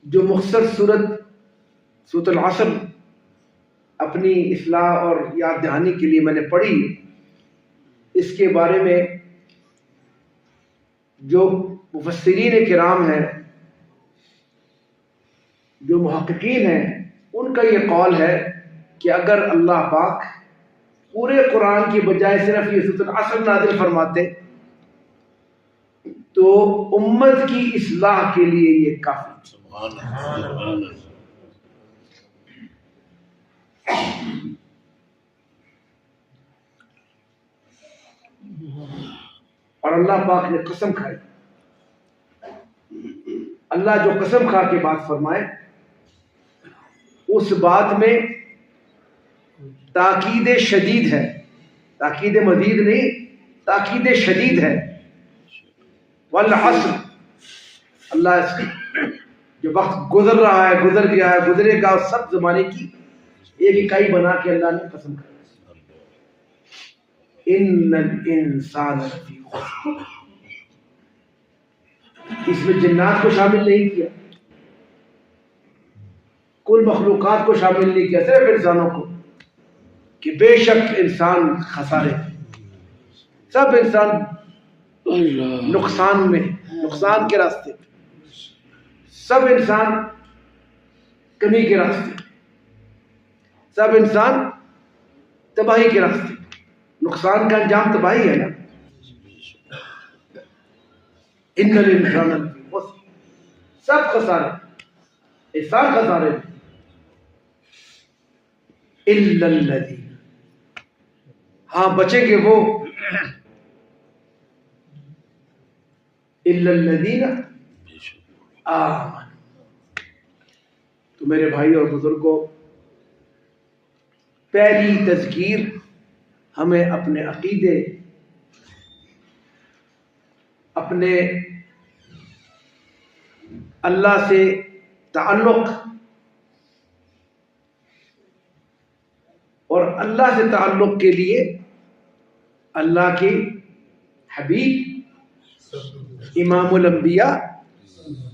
جو مختصر سورۃ العصر اپنی اصلاح اور یاد دہانی کے لیے میں نے پڑھی، اس کے بارے میں جو مفسرین کرام ہیں، جو محققین ہیں، ان کا یہ قول ہے کہ اگر اللہ پاک پورے قرآن کی بجائے صرف یہ سورۃ العصر نازل فرماتے تو امت کی اصلاح کے لیے یہ کافی۔ سبحان اللہ۔ اور اللہ پاک نے قسم کھائی، اللہ جو قسم کھا کے بات فرمائے اس بات میں تاکید شدید ہے، تاکید مزید نہیں، تاکید شدید ہے۔ والعصر، اللہ جو وقت گزر رہا ہے، گزر گیا ہے، گزرے گا، سب زمانے کی ایک اکائی بنا کے اللہ نے قسم کھائی، ان الانسان لفی خسر۔ اس میں جنات کو شامل نہیں کیا، کل مخلوقات کو شامل نہیں کیا، صرف انسانوں کو، کہ بے شک انسان خسارے، سب انسان نقصان میں، نقصان کے راستے، سب انسان کمی کے راستے، سب انسان تباہی کے راستے۔ نقصان کا انجام تباہی ہے نا۔ ان الانسان لفی خسر، سب خسارے، انسان خسارے میں، الا الذین، ہاں بچیں گے وہ، الا الذین آمنوا۔ تو میرے بھائی اور بزرگوں، پہلی تذکیر ہمیں اپنے عقیدے، اپنے اللہ سے تعلق اور اللہ سے تعلق کے لیے اللہ کے حبیب امام الانبیاء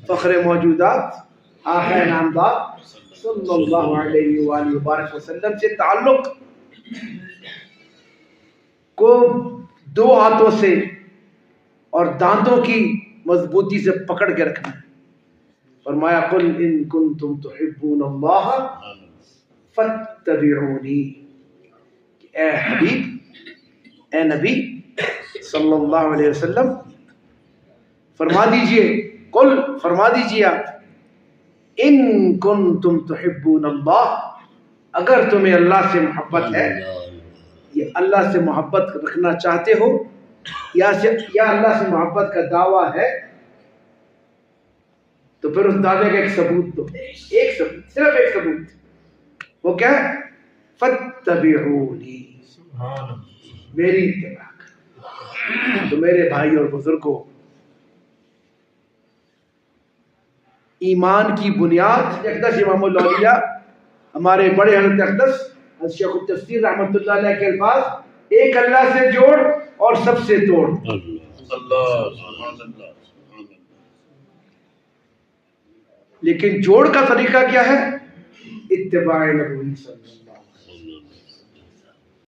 فخر موجودات آقا نامدار صلی اللہ علیہ وآلہ وبارک وسلم سے تعلق کو دو ہاتھوں سے اور دانتوں کی مضبوطی سے پکڑ کے رکھنا ہے۔ فرمایا قل ان کنتم تحبون اللہ فاتبعونی، اے حبیب، اے نبی صلی اللہ علیہ وسلم، فرما دیجئے، قل فرما دیجئے آپ، ان کنتم تحبون اللہ، اگر تمہیں اللہ سے محبت ہے، یہ اللہ سے محبت رکھنا چاہتے ہو یا اللہ سے محبت کا دعویٰ ہے، تو پھر اس دعوے کا ایک ثبوت دو، ایک ثبوت، صرف ایک ثبوت، وہ کیا ہے؟ فاتبعونی، میری اتباع کرو۔ تو میرے بھائی اور بزرگوں، ایمان کی بنیاد، اقدس امام الاولیاء ہمارے بڑے حضرت اقدس حضرت شیخ التفسیر رحمۃ اللہ علیہ کے الفاظ، ایک اللہ سے جوڑ اور سب سے توڑ۔ لیکن جوڑ کا طریقہ کیا ہے؟ اتباع نبوی صلی اللہ علیہ وسلم۔